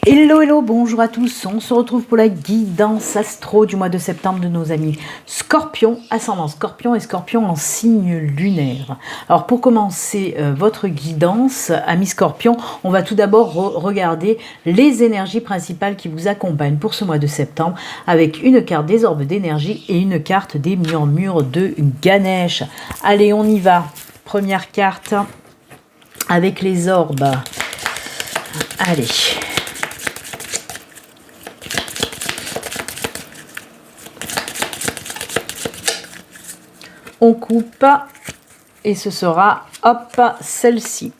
Hello, hello, bonjour à tous. On se retrouve pour la guidance astro du mois de septembre de nos amis Scorpion, ascendant Scorpion et Scorpion en signe lunaire. Alors pour commencer votre guidance, amis Scorpion, on va tout d'abord regarder les énergies principales qui vous accompagnent pour ce mois de septembre avec une carte des orbes d'énergie et une carte des murmures de Ganesh. Allez, on y va. Première carte avec les orbes. Allez. On coupe et ce sera, hop, celle-ci.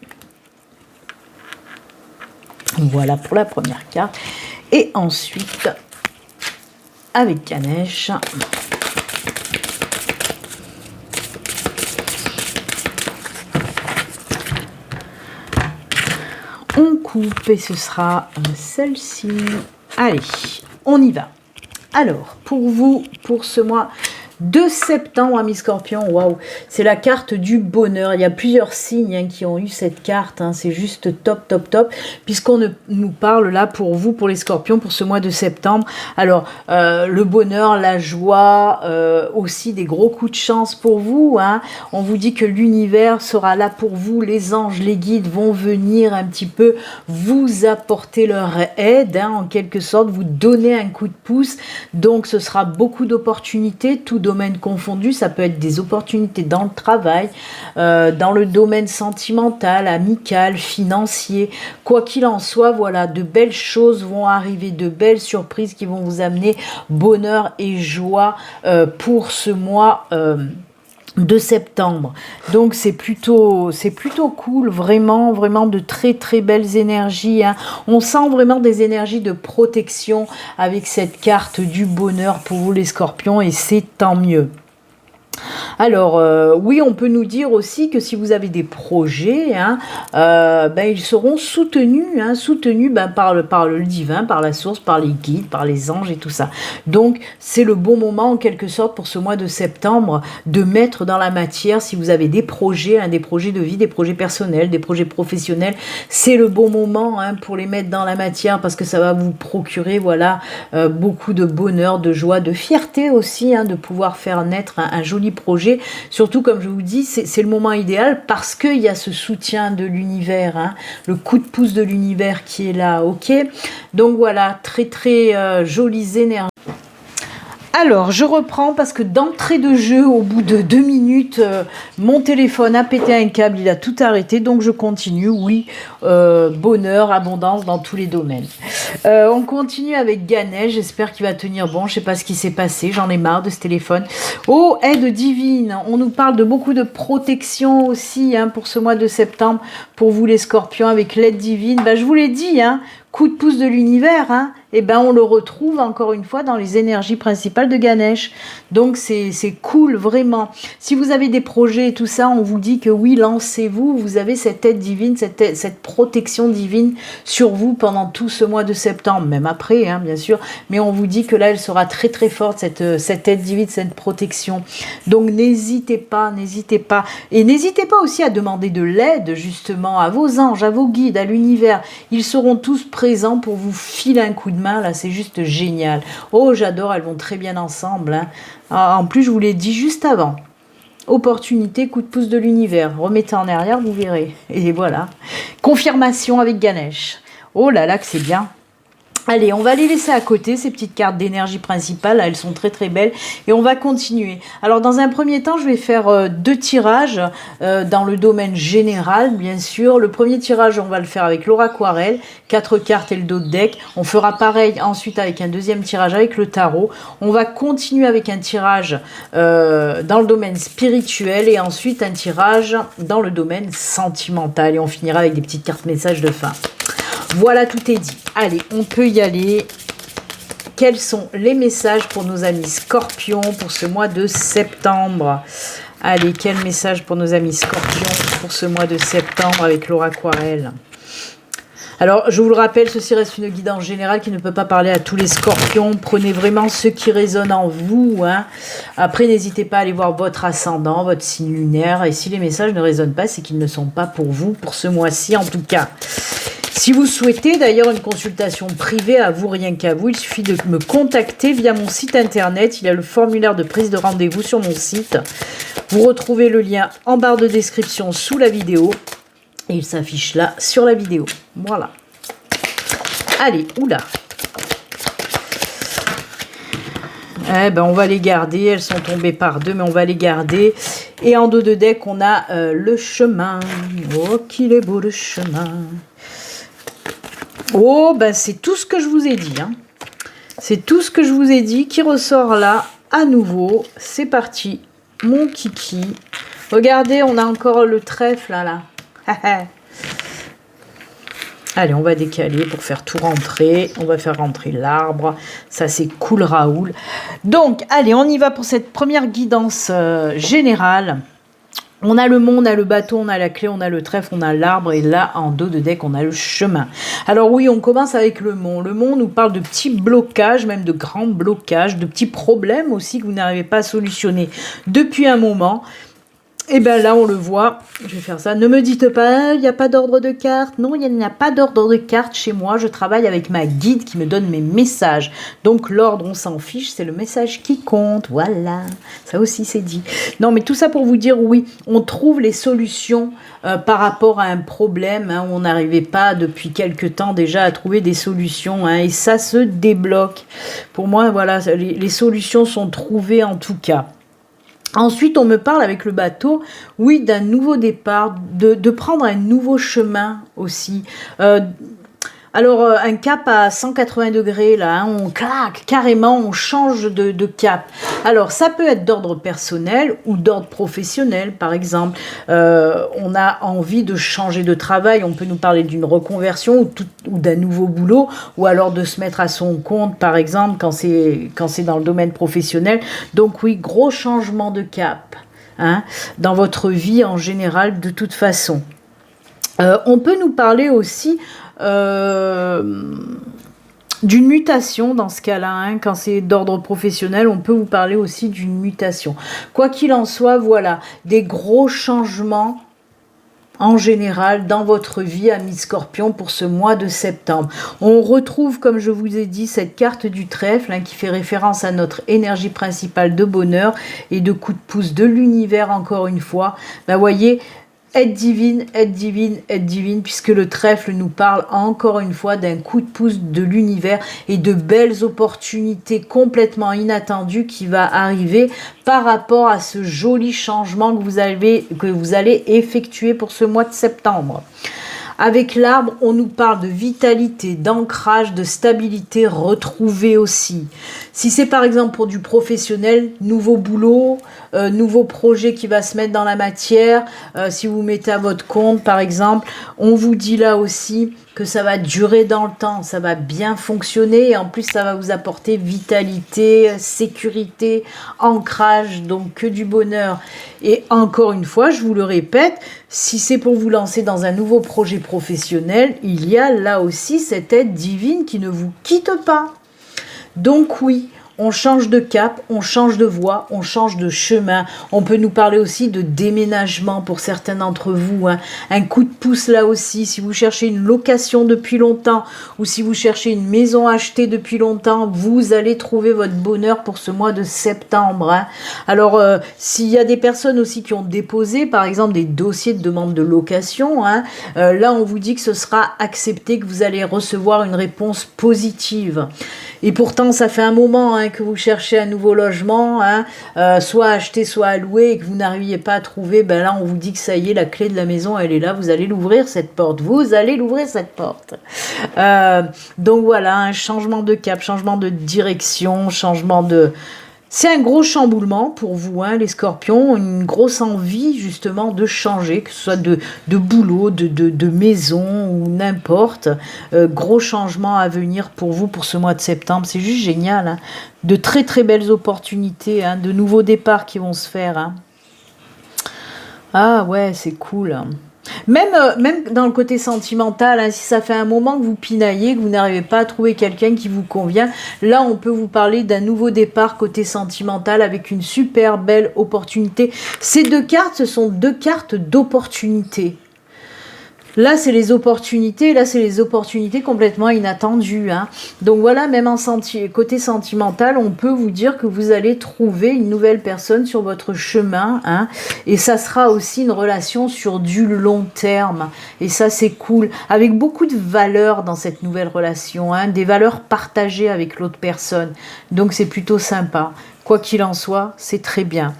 Voilà pour la première carte. Et ensuite, avec Ganesh, on coupe et ce sera celle-ci. Allez, on y va. Alors, pour vous, pour ce mois de septembre, amis Scorpion, waouh, c'est la carte du bonheur. Il y a plusieurs signes qui ont eu cette carte. C'est juste top, top, top. Puisqu'on nous parle là pour vous, pour les Scorpions, pour ce mois de septembre. Alors, le bonheur, la joie, aussi des gros coups de chance pour vous. On vous dit que l'univers sera là pour vous. Les anges, les guides vont venir un petit peu vous apporter leur aide, en quelque sorte, vous donner un coup de pouce. Donc, ce sera beaucoup d'opportunités, tout domaine confondu. Ça peut être des opportunités dans le travail, dans le domaine sentimental, amical, financier, quoi qu'il en soit. Voilà, de belles choses vont arriver, de belles surprises qui vont vous amener bonheur et joie pour ce mois de septembre. Donc c'est plutôt cool, vraiment de très très belles énergies. On sent vraiment des énergies de protection avec cette carte du bonheur pour vous les Scorpions, et c'est tant mieux. Alors, oui, on peut nous dire aussi que si vous avez des projets, ils seront soutenus, par le divin, par la source, par les guides, par les anges et tout ça. Donc, c'est le bon moment, en quelque sorte, pour ce mois de septembre, de mettre dans la matière, si vous avez des projets de vie, des projets personnels, des projets professionnels, c'est le bon moment pour les mettre dans la matière, parce que ça va vous procurer, voilà, beaucoup de bonheur, de joie, de fierté aussi, de pouvoir faire naître un joli projet. Surtout, comme je vous dis, c'est le moment idéal parce qu'il y a ce soutien de l'univers, le coup de pouce de l'univers qui est là, ok. Donc voilà, très très jolies énergies. Alors, je reprends parce que d'entrée de jeu, au bout de 2 minutes, mon téléphone a pété un câble, il a tout arrêté, donc je continue. Oui, bonheur, abondance dans tous les domaines. On continue avec Ganesh, j'espère qu'il va tenir bon, je sais pas ce qui s'est passé, j'en ai marre de ce téléphone. Oh, aide divine, on nous parle de beaucoup de protection aussi pour ce mois de septembre, pour vous les Scorpions, avec l'aide divine. Je vous l'ai dit, coup de pouce de l'univers, on le retrouve encore une fois dans les énergies principales de Ganesh. Donc c'est cool, vraiment. Si vous avez des projets et tout ça, on vous dit que oui, lancez-vous, vous avez cette aide divine, cette protection divine sur vous pendant tout ce mois de septembre, même après, bien sûr, mais on vous dit que là, elle sera très très forte, cette aide divine, cette protection. Donc n'hésitez pas, et n'hésitez pas aussi à demander de l'aide, justement, à vos anges, à vos guides, à l'univers. Ils seront tous présents pour vous filer un coup de main, là, c'est juste génial. Oh, j'adore, elles vont très bien ensemble. En plus, je vous l'ai dit juste avant. Opportunité, coup de pouce de l'univers. Remettez en arrière, vous verrez. Et voilà. Confirmation avec Ganesh. Oh là là, que c'est bien. Allez, on va les laisser à côté, ces petites cartes d'énergie principale, elles sont très très belles, et on va continuer. Alors dans un premier temps, je vais faire 2 tirages dans le domaine général, bien sûr. Le premier tirage, on va le faire avec l'oraquarelle, 4 cartes et le dos de deck. On fera pareil ensuite avec un deuxième tirage avec le tarot. On va continuer avec un tirage dans le domaine spirituel, et ensuite un tirage dans le domaine sentimental, et on finira avec des petites cartes messages de fin. Voilà, tout est dit. Allez, on peut y aller. Quels sont les messages pour nos amis Scorpions pour ce mois de septembre? Allez, quel message pour nos amis Scorpions pour ce mois de septembre avec l'oraquarelle? Alors, je vous le rappelle, ceci reste une guidance générale qui ne peut pas parler à tous les Scorpions. Prenez vraiment ce qui résonne en vous. Après, n'hésitez pas à aller voir votre ascendant, votre signe lunaire. Et si les messages ne résonnent pas, c'est qu'ils ne sont pas pour vous, pour ce mois-ci en tout cas. Si vous souhaitez d'ailleurs une consultation privée à vous, rien qu'à vous, il suffit de me contacter via mon site internet. Il y a le formulaire de prise de rendez-vous sur mon site. Vous retrouvez le lien en barre de description sous la vidéo. Et il s'affiche là sur la vidéo. Voilà. Allez, oula. Eh ben, on va les garder. Elles sont tombées par deux, mais on va les garder. Et en dos de deck, on a le chemin. Oh, qu'il est beau le chemin. Oh, ben c'est tout ce que je vous ai dit. Hein. C'est tout ce que je vous ai dit qui ressort là à nouveau. C'est parti, mon kiki. Regardez, on a encore le trèfle là. Allez, on va décaler pour faire tout rentrer. On va faire rentrer l'arbre. Ça, c'est cool, Raoul. Donc, allez, on y va pour cette première guidance générale. On a le mont, on a le bateau, on a la clé, on a le trèfle, on a l'arbre. Et là, en dos de deck, on a le chemin. Alors oui, on commence avec le mont. Le mont nous parle de petits blocages, même de grands blocages, de petits problèmes aussi que vous n'arrivez pas à solutionner depuis un moment. Et bien là, on le voit, je vais faire ça. Ne me dites pas, il n'y a pas d'ordre de carte. Non, il n'y a pas d'ordre de carte chez moi. Je travaille avec ma guide qui me donne mes messages. Donc l'ordre, on s'en fiche, c'est le message qui compte. Voilà, ça aussi c'est dit. Non, mais tout ça pour vous dire, oui, on trouve les solutions par rapport à un problème où on n'arrivait pas depuis quelques temps déjà à trouver des solutions. Et ça se débloque. Pour moi, voilà, les solutions sont trouvées en tout cas. Ensuite, on me parle avec le bateau, oui, d'un nouveau départ, de prendre un nouveau chemin aussi. Alors, un cap à 180 degrés, là, hein, on claque, carrément, on change de cap. Alors, ça peut être d'ordre personnel ou d'ordre professionnel, par exemple. On a envie de changer de travail, on peut nous parler d'une reconversion ou d'un nouveau boulot, ou alors de se mettre à son compte, par exemple, quand c'est dans le domaine professionnel. Donc oui, gros changement de cap, hein, dans votre vie en général, de toute façon. On peut nous parler aussi d'une mutation dans ce cas-là, hein, quand c'est d'ordre professionnel, on peut vous parler aussi d'une mutation. Quoi qu'il en soit, voilà, des gros changements en général dans votre vie, amis Scorpion, pour ce mois de septembre. On retrouve, comme je vous ai dit, cette carte du trèfle, hein, qui fait référence à notre énergie principale de bonheur et de coup de pouce de l'univers, encore une fois. Ben, voyez, aide divine, aide divine, aide divine, puisque le trèfle nous parle encore une fois d'un coup de pouce de l'univers et de belles opportunités complètement inattendues qui va arriver par rapport à ce joli changement que vous allez effectuer pour ce mois de septembre. Avec l'arbre, on nous parle de vitalité, d'ancrage, de stabilité retrouvée aussi. Si c'est par exemple pour du professionnel, nouveau boulot, nouveau projet qui va se mettre dans la matière, si vous mettez à votre compte par exemple, on vous dit là aussi que ça va durer dans le temps, ça va bien fonctionner et en plus ça va vous apporter vitalité, sécurité, ancrage, donc que du bonheur. Et encore une fois, je vous le répète, si c'est pour vous lancer dans un nouveau projet professionnel, il y a là aussi cette aide divine qui ne vous quitte pas. Donc oui, on change de cap, on change de voie, on change de chemin. On peut nous parler aussi de déménagement pour certains d'entre vous. Hein. Un coup de pouce là aussi, si vous cherchez une location depuis longtemps ou si vous cherchez une maison achetée depuis longtemps, vous allez trouver votre bonheur pour ce mois de septembre. Hein. Alors, s'il y a des personnes aussi qui ont déposé, par exemple, des dossiers de demande de location, hein, là, on vous dit que ce sera accepté, que vous allez recevoir une réponse positive. Et pourtant, ça fait un moment que vous cherchez un nouveau logement, hein, soit acheté, soit à louer, et que vous n'arriviez pas à trouver, ben là, on vous dit que ça y est, la clé de la maison, elle est là, vous allez l'ouvrir, cette porte. Vous allez l'ouvrir, cette porte. Donc voilà, un changement de cap, changement de direction, changement de... C'est un gros chamboulement pour vous, hein, les Scorpions, une grosse envie justement de changer, que ce soit de boulot, de maison ou n'importe. Gros changement à venir pour vous pour ce mois de septembre, c'est juste génial. Hein. De très très belles opportunités, hein, de nouveaux départs qui vont se faire. Hein. Ah ouais, c'est cool. Même dans le côté sentimental, hein, si ça fait un moment que vous pinaillez, que vous n'arrivez pas à trouver quelqu'un qui vous convient, là on peut vous parler d'un nouveau départ côté sentimental avec une super belle opportunité. Ces deux cartes, ce sont deux cartes d'opportunité. Là, c'est les opportunités. Là, c'est les opportunités complètement inattendues. Hein. Donc voilà, même en côté sentimental, on peut vous dire que vous allez trouver une nouvelle personne sur votre chemin. Hein, et ça sera aussi une relation sur du long terme. Et ça, c'est cool. Avec beaucoup de valeurs dans cette nouvelle relation. Hein, des valeurs partagées avec l'autre personne. Donc c'est plutôt sympa. Quoi qu'il en soit, c'est très bien.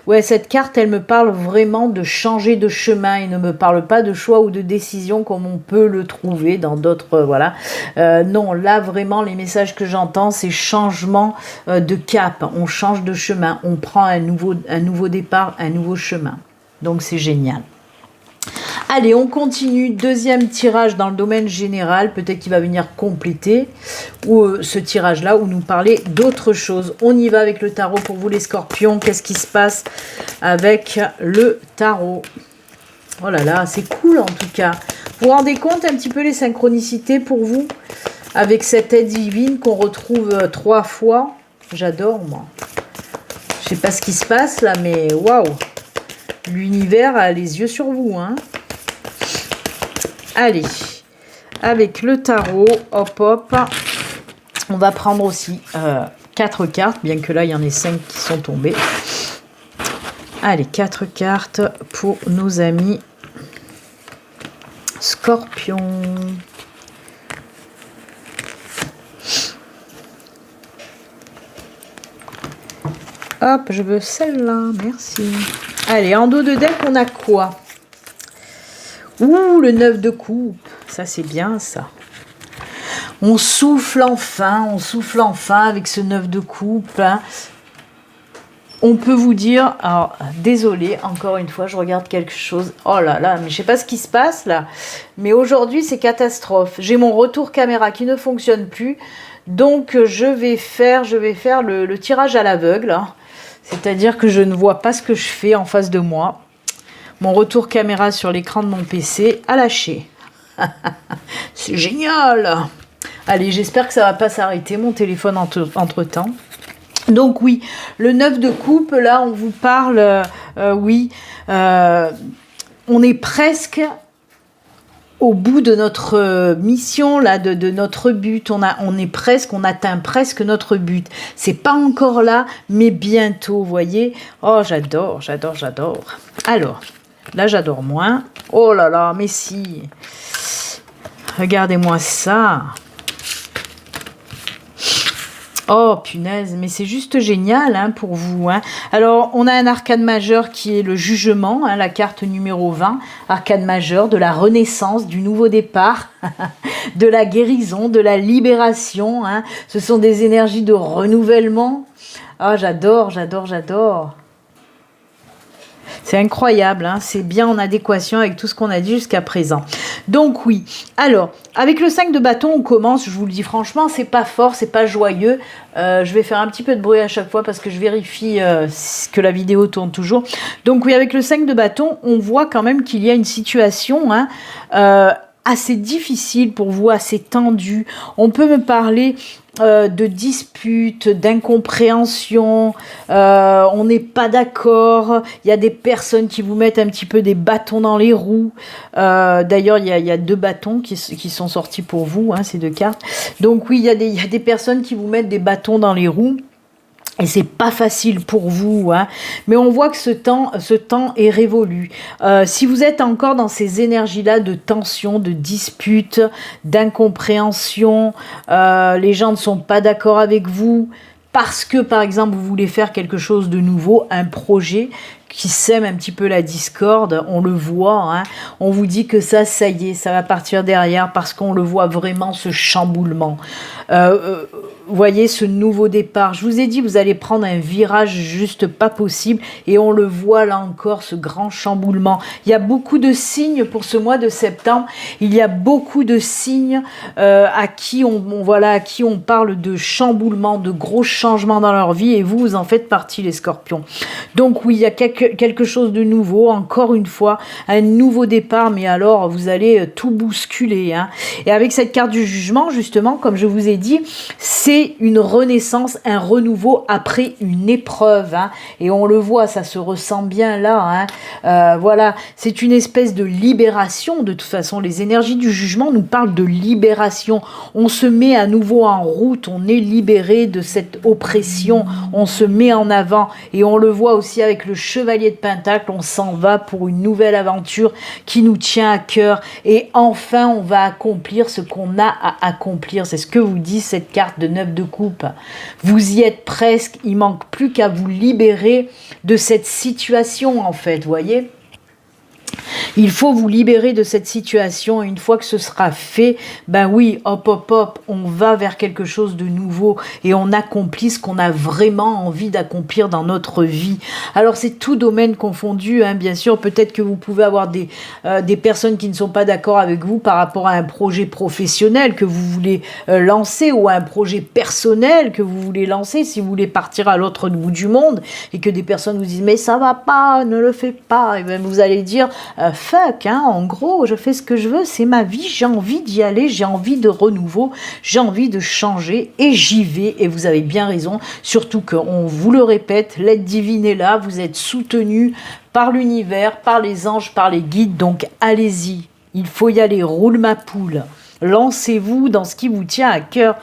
Ouais, cette carte, elle me parle vraiment de changer de chemin. Il ne me parle pas de choix ou de décision comme on peut le trouver dans d'autres, voilà. Non, là, vraiment, les messages que j'entends, c'est changement de cap. On change de chemin. On prend un nouveau départ, un nouveau chemin. Donc, c'est génial. Allez, on continue. Deuxième tirage dans le domaine général. Peut-être qu'il va venir compléter ce tirage-là ou nous parler d'autre chose. On y va avec le tarot pour vous les scorpions. Qu'est-ce qui se passe avec le tarot? Oh là là, c'est cool en tout cas. Vous vous rendez compte un petit peu les synchronicités pour vous? Avec cette aide divine qu'on retrouve 3 fois. J'adore moi. Je sais pas ce qui se passe là, mais waouh! L'univers a les yeux sur vous, hein. Allez, avec le tarot, hop hop, on va prendre aussi 4 cartes, bien que là il y en ait 5 qui sont tombées. Allez, 4 cartes pour nos amis Scorpions. Hop, je veux celle-là, merci. Allez, en dos de deck, on a quoi? Ouh, le 9 de coupe. Ça, c'est bien, ça. On souffle enfin avec ce 9 de coupe. Hein. On peut vous dire... Alors, désolé, encore une fois, je regarde quelque chose. Oh là là, mais je sais pas ce qui se passe, là. Mais aujourd'hui, c'est catastrophe. J'ai mon retour caméra qui ne fonctionne plus. Donc, je vais faire le tirage à l'aveugle. Hein. C'est-à-dire que je ne vois pas ce que je fais en face de moi. Mon retour caméra sur l'écran de mon PC a lâché. C'est génial. Allez, j'espère que ça va pas s'arrêter, mon téléphone entre-temps. Donc oui, le 9 de coupe, là, on vous parle, oui, on est presque au bout de notre mission, là, de notre but. On atteint presque notre but. C'est pas encore là, mais bientôt, vous voyez. Oh, j'adore. Alors... Là, j'adore moins. Oh là là, mais si. Regardez-moi ça. Oh, punaise, mais c'est juste génial hein, pour vous. Hein. Alors, on a un arcane majeur qui est le jugement, hein, la carte numéro 20. Arcane majeur de la renaissance, du nouveau départ, de la guérison, de la libération. Hein. Ce sont des énergies de renouvellement. Ah, j'adore. C'est incroyable, hein, c'est bien en adéquation avec tout ce qu'on a dit jusqu'à présent. Donc oui, alors, avec le 5 de bâton, on commence, je vous le dis franchement, c'est pas fort, c'est pas joyeux. Je vais faire un petit peu de bruit à chaque fois parce que je vérifie que la vidéo tourne toujours. Donc oui, avec le 5 de bâton, on voit quand même qu'il y a une situation... Hein, assez difficile pour vous, assez tendu. On peut me parler de disputes, d'incompréhension, on n'est pas d'accord, il y a des personnes qui vous mettent un petit peu des bâtons dans les roues. D'ailleurs, il y a 2 bâtons qui sont sortis pour vous, hein, ces 2 cartes. Donc oui, il y a des personnes qui vous mettent des bâtons dans les roues. Et c'est pas facile pour vous, hein. Mais on voit que ce temps est révolu. Si vous êtes encore dans ces énergies-là de tension, de dispute, d'incompréhension, les gens ne sont pas d'accord avec vous parce que, par exemple, vous voulez faire quelque chose de nouveau, un projet qui sème un petit peu la discorde, on le voit, hein. On vous dit que ça y est, ça va partir derrière parce qu'on le voit vraiment, ce chamboulement. Vous voyez ce nouveau départ. Je vous ai dit, vous allez prendre un virage juste pas possible et on le voit là encore, ce grand chamboulement. Il y a beaucoup de signes pour ce mois de septembre. Il y a beaucoup de signes à qui on parle de chamboulement, de gros changements dans leur vie et vous en faites partie, les scorpions. Donc oui, il y a quelque chose de nouveau, encore une fois, un nouveau départ, mais alors vous allez tout bousculer. Hein. Et avec cette carte du jugement, justement, comme je vous ai dit, c'est c'est une renaissance, un renouveau après une épreuve. Hein. Et on le voit, ça se ressent bien là. Hein. Voilà, c'est une espèce de libération. De toute façon, les énergies du jugement nous parlent de libération. On se met à nouveau en route, on est libéré de cette oppression, on se met en avant. Et on le voit aussi avec le chevalier de Pentacle, on s'en va pour une nouvelle aventure qui nous tient à cœur. Et enfin, on va accomplir ce qu'on a à accomplir. C'est ce que vous dit cette carte de 9 de coupe. Vous y êtes presque, il manque plus qu'à vous libérer de cette situation en fait, voyez. Il faut vous libérer de cette situation. Une fois que ce sera fait, ben oui, hop, hop, hop, on va vers quelque chose de nouveau et on accomplit ce qu'on a vraiment envie d'accomplir dans notre vie. Alors, c'est tout domaine confondu, hein, bien sûr. Peut-être que vous pouvez avoir des personnes qui ne sont pas d'accord avec vous par rapport à un projet professionnel que vous voulez lancer ou à un projet personnel que vous voulez lancer si vous voulez partir à l'autre bout du monde et que des personnes vous disent « mais ça va pas, ne le fais pas ». Et bien, vous allez dire fuck, hein, en gros, je fais ce que je veux, c'est ma vie, j'ai envie d'y aller, j'ai envie de renouveau, j'ai envie de changer et j'y vais. Et vous avez bien raison, surtout qu'on vous le répète, l'aide divine est là, vous êtes soutenu par l'univers, par les anges, par les guides, donc allez-y, il faut y aller, roule ma poule. Lancez-vous dans ce qui vous tient à cœur.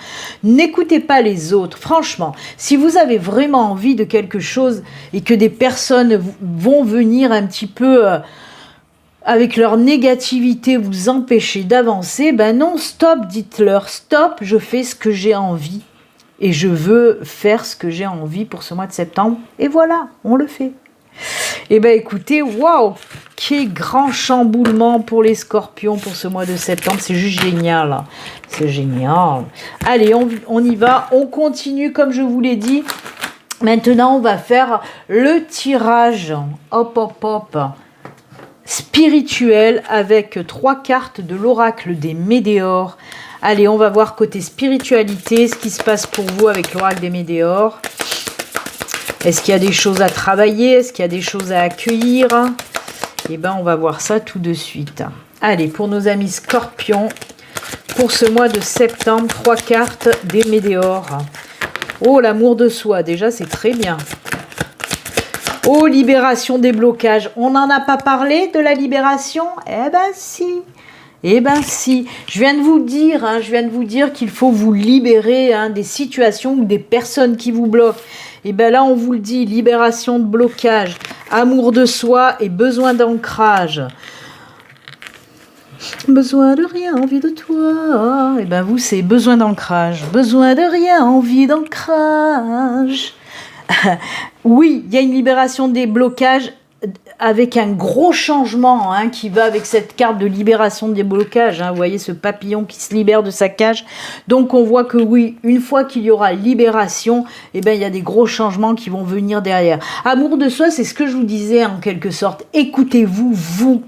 N'écoutez pas les autres. Franchement, si vous avez vraiment envie de quelque chose et que des personnes vont venir un petit peu avec leur négativité vous empêcher d'avancer, ben non, stop, dites-leur, stop, je fais ce que j'ai envie. Et je veux faire ce que j'ai envie pour ce mois de septembre. Et voilà, on le fait. Eh bien écoutez, waouh, quel grand chamboulement pour les scorpions pour ce mois de septembre, c'est juste génial, c'est génial. Allez, on y va, on continue comme je vous l'ai dit. Maintenant, on va faire le tirage, hop, hop, hop, spirituel avec 3 cartes de l'oracle des Médéors. Allez, on va voir côté spiritualité, ce qui se passe pour vous avec l'oracle des Médéors. Est-ce qu'il y a des choses à travailler? Est-ce qu'il y a des choses à accueillir? Eh bien, on va voir ça tout de suite. Allez, pour nos amis scorpions, pour ce mois de septembre, 3 cartes des Médéors. Oh, l'amour de soi, déjà, c'est très bien. Oh, libération des blocages. On n'en a pas parlé de la libération? Eh ben si. Eh ben si, je viens de vous dire qu'il faut vous libérer des situations ou des personnes qui vous bloquent. Et ben là, on vous le dit, libération de blocage, amour de soi et besoin d'ancrage. Besoin de rien, envie de toi. Et ben vous, c'est besoin d'ancrage. Besoin de rien, envie d'ancrage. Oui, il y a une libération des blocages avec un gros changement qui va avec cette carte de libération des blocages. Vous voyez ce papillon qui se libère de sa cage. Donc on voit que oui, une fois qu'il y aura libération, eh ben, il y a des gros changements qui vont venir derrière. Amour de soi, c'est ce que je vous disais en quelque sorte. Écoutez-vous, vous.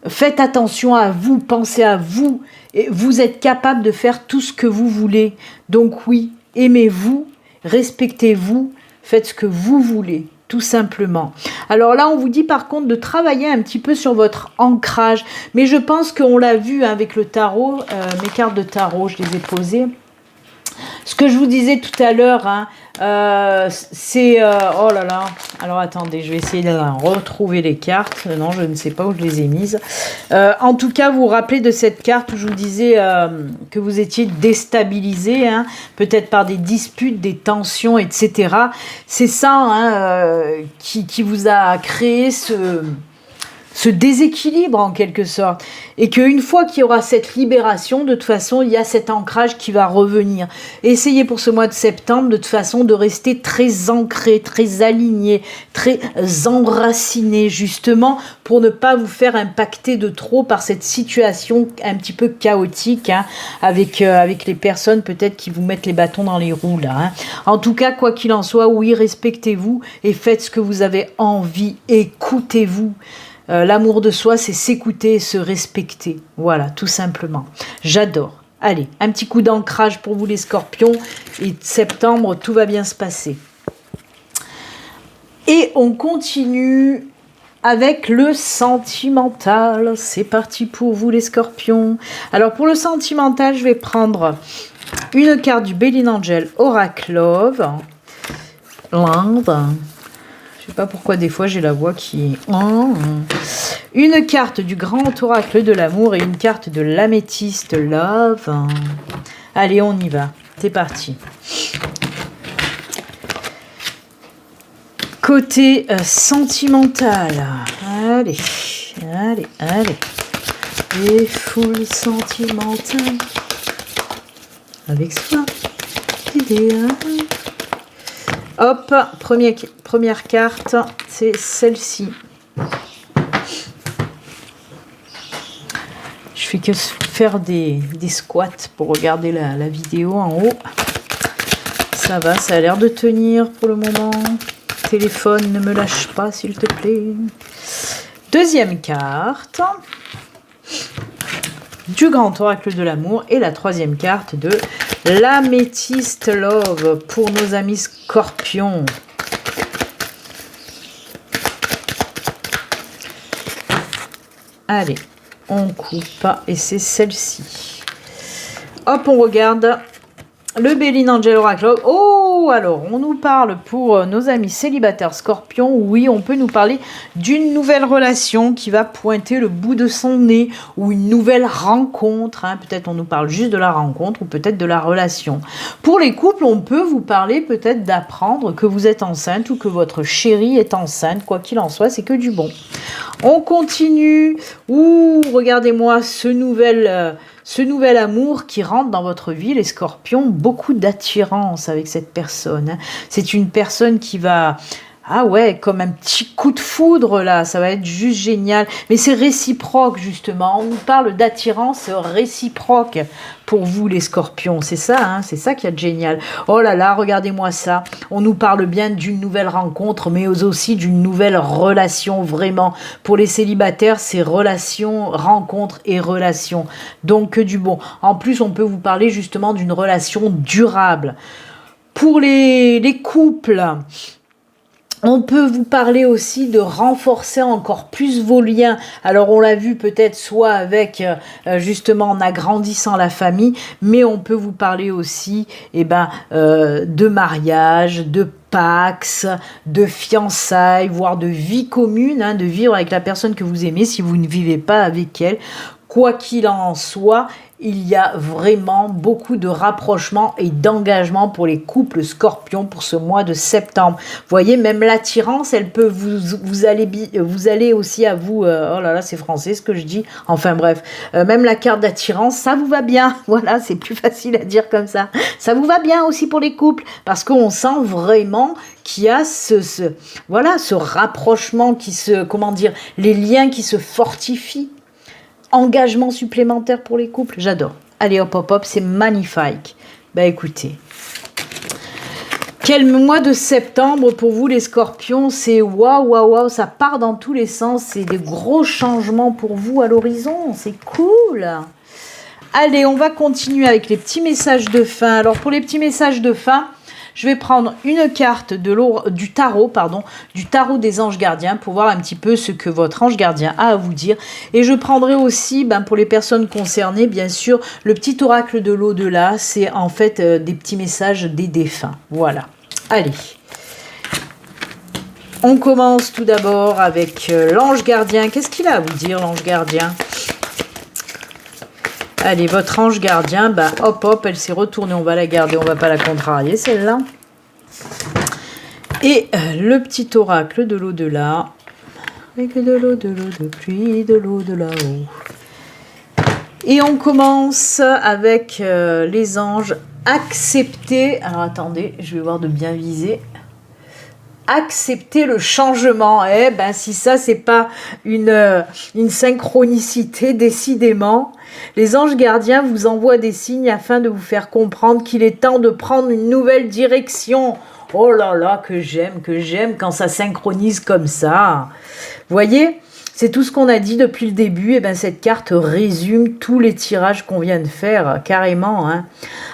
Faites attention à vous, pensez à vous. Et vous êtes capable de faire tout ce que vous voulez. Donc oui, aimez-vous, respectez-vous, faites ce que vous voulez. Tout simplement. Alors là, on vous dit par contre de travailler un petit peu sur votre ancrage. Mais je pense qu'on l'a vu avec le tarot. Mes cartes de tarot, je les ai posées. Ce que je vous disais tout à l'heure, c'est... oh là là. Alors attendez, je vais essayer de retrouver les cartes. Non, je ne sais pas où je les ai mises. En tout cas, vous vous rappelez de cette carte où je vous disais que vous étiez déstabilisé, peut-être par des disputes, des tensions, etc. C'est ça qui vous a créé ce déséquilibre en quelque sorte. Et qu'une fois qu'il y aura cette libération, de toute façon, il y a cet ancrage qui va revenir. Essayez pour ce mois de septembre, de toute façon, de rester très ancré, très aligné, très enraciné, justement, pour ne pas vous faire impacter de trop par cette situation un petit peu chaotique, avec les personnes peut-être qui vous mettent les bâtons dans les roues, là. En tout cas, quoi qu'il en soit, oui, respectez-vous et faites ce que vous avez envie. Écoutez-vous. L'amour de soi, c'est s'écouter et se respecter. Voilà, tout simplement. J'adore. Allez, un petit coup d'ancrage pour vous les scorpions. Et septembre, tout va bien se passer. Et on continue avec le sentimental. C'est parti pour vous les scorpions. Alors pour le sentimental, je vais prendre une carte du Belin Angel Oracle Love. L'Inde. Je sais pas pourquoi des fois j'ai la voix qui... Une carte du Grand Oracle de l'amour et une carte de l'Améthyste Love. Allez, on y va. C'est parti. Côté sentimental. Allez, allez, allez. Et full sentimental. Avec soi. Idéal. Hop, première carte, c'est celle-ci. Je fais que faire des squats pour regarder la vidéo en haut. Ça va, ça a l'air de tenir pour le moment. Téléphone, ne me lâche pas s'il te plaît. Deuxième carte du Grand Oracle de l'amour et la troisième carte de l'Améthyste Love pour nos amis scorpions. Allez, on coupe et c'est celle-ci. Hop, on regarde le Belin Angel Oracle. Oh, alors, on nous parle pour nos amis célibataires scorpions. Oui, on peut nous parler d'une nouvelle relation qui va pointer le bout de son nez ou une nouvelle rencontre. Hein. Peut-être on nous parle juste de la rencontre ou peut-être de la relation. Pour les couples, on peut vous parler peut-être d'apprendre que vous êtes enceinte ou que votre chérie est enceinte. Quoi qu'il en soit, c'est que du bon. On continue. Ouh, regardez-moi ce nouvel amour qui rentre dans votre vie, les scorpions, beaucoup d'attirance avec cette personne. Hein. C'est une personne qui va... Ah ouais, comme un petit coup de foudre là, ça va être juste génial. Mais c'est réciproque justement, on nous parle d'attirance réciproque pour vous les scorpions. C'est ça, hein, c'est ça qui est génial. Oh là là, regardez-moi ça. On nous parle bien d'une nouvelle rencontre, mais aussi d'une nouvelle relation vraiment. Pour les célibataires, c'est relations, rencontres et relations. Donc que du bon. En plus, on peut vous parler justement d'une relation durable. Pour les couples... On peut vous parler aussi de renforcer encore plus vos liens. Alors on l'a vu peut-être soit avec justement en agrandissant la famille, mais on peut vous parler aussi de mariage, de pax, de fiançailles, voire de vie commune, hein, de vivre avec la personne que vous aimez si vous ne vivez pas avec elle. Quoi qu'il en soit, il y a vraiment beaucoup de rapprochement et d'engagement pour les couples scorpions pour ce mois de septembre. Vous voyez, même l'attirance, elle peut vous allez aussi à vous... oh là là, c'est français ce que je dis. Enfin bref, même la carte d'attirance, ça vous va bien. Voilà, c'est plus facile à dire comme ça. Ça vous va bien aussi pour les couples parce qu'on sent vraiment qu'il y a ce rapprochement qui les liens qui se fortifient. Engagement supplémentaire pour les couples, j'adore. Allez hop hop hop, c'est magnifique. Bah écoutez, quel mois de septembre pour vous les scorpions, c'est waouh waouh waouh, ça part dans tous les sens, c'est des gros changements pour vous à l'horizon, c'est cool. Allez, on va continuer avec les petits messages de fin. Alors pour les petits messages de fin, je vais prendre une carte du tarot des anges gardiens pour voir un petit peu ce que votre ange gardien a à vous dire. Et je prendrai aussi, pour les personnes concernées, bien sûr, le petit oracle de l'au-delà. C'est en fait des petits messages des défunts. Voilà. Allez. On commence tout d'abord avec l'ange gardien. Qu'est-ce qu'il a à vous dire, l'ange gardien ? Allez, votre ange gardien, hop, hop, elle s'est retournée, on va la garder, on va pas la contrarier, celle-là. Et le petit oracle de l'au-delà, avec de l'eau, de pluie, de l'eau de là-haut. Et on commence avec les anges, accepter, alors attendez, je vais voir de bien viser. Accepter le changement. Si ça, c'est pas une synchronicité, décidément. Les anges gardiens vous envoient des signes afin de vous faire comprendre qu'il est temps de prendre une nouvelle direction. Oh là là, que j'aime quand ça synchronise comme ça. Vous voyez ? C'est tout ce qu'on a dit depuis le début. Et bien, cette carte résume tous les tirages qu'on vient de faire, carrément, hein,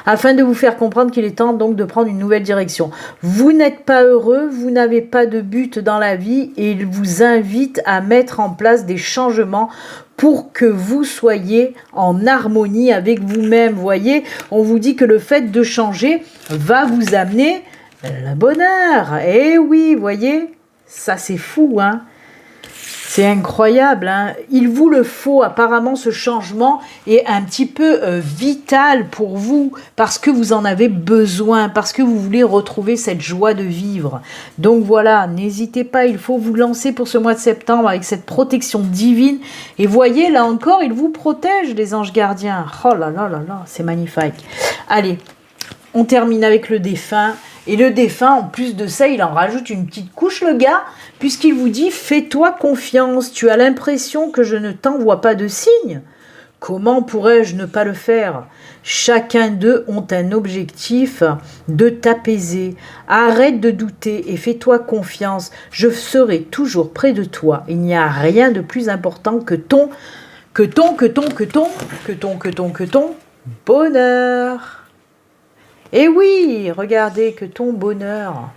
afin de vous faire comprendre qu'il est temps donc de prendre une nouvelle direction. Vous n'êtes pas heureux, vous n'avez pas de but dans la vie et il vous invite à mettre en place des changements pour que vous soyez en harmonie avec vous-même. Voyez, on vous dit que le fait de changer va vous amener le bonheur. Eh oui, voyez, ça c'est fou, hein. C'est incroyable, hein. Il vous le faut, apparemment ce changement est un petit peu vital pour vous, parce que vous en avez besoin, parce que vous voulez retrouver cette joie de vivre. Donc voilà, n'hésitez pas, il faut vous lancer pour ce mois de septembre avec cette protection divine. Et voyez, là encore, il vous protège, les anges gardiens. Oh là là là là, c'est magnifique. Allez, on termine avec le défunt. Et le défunt, en plus de ça, il en rajoute une petite couche, le gars, puisqu'il vous dit « Fais-toi confiance, tu as l'impression que je ne t'envoie pas de signe. Comment pourrais-je ne pas le faire? Chacun d'eux ont un objectif de t'apaiser. Arrête de douter et fais-toi confiance. Je serai toujours près de toi. Il n'y a rien de plus important que ton bonheur. » Et oui, regardez que ton bonheur.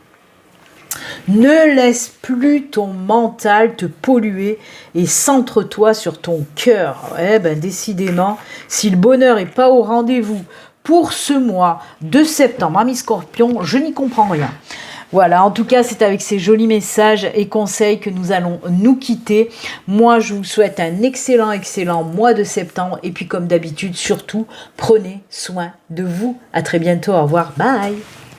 Ne laisse plus ton mental te polluer et centre-toi sur ton cœur. Eh ben, décidément, si le bonheur n'est pas au rendez-vous pour ce mois de septembre, ami Scorpion, je n'y comprends rien. Voilà, en tout cas, c'est avec ces jolis messages et conseils que nous allons nous quitter. Moi, je vous souhaite un excellent mois de septembre. Et puis, comme d'habitude, surtout, prenez soin de vous. À très bientôt. Au revoir. Bye.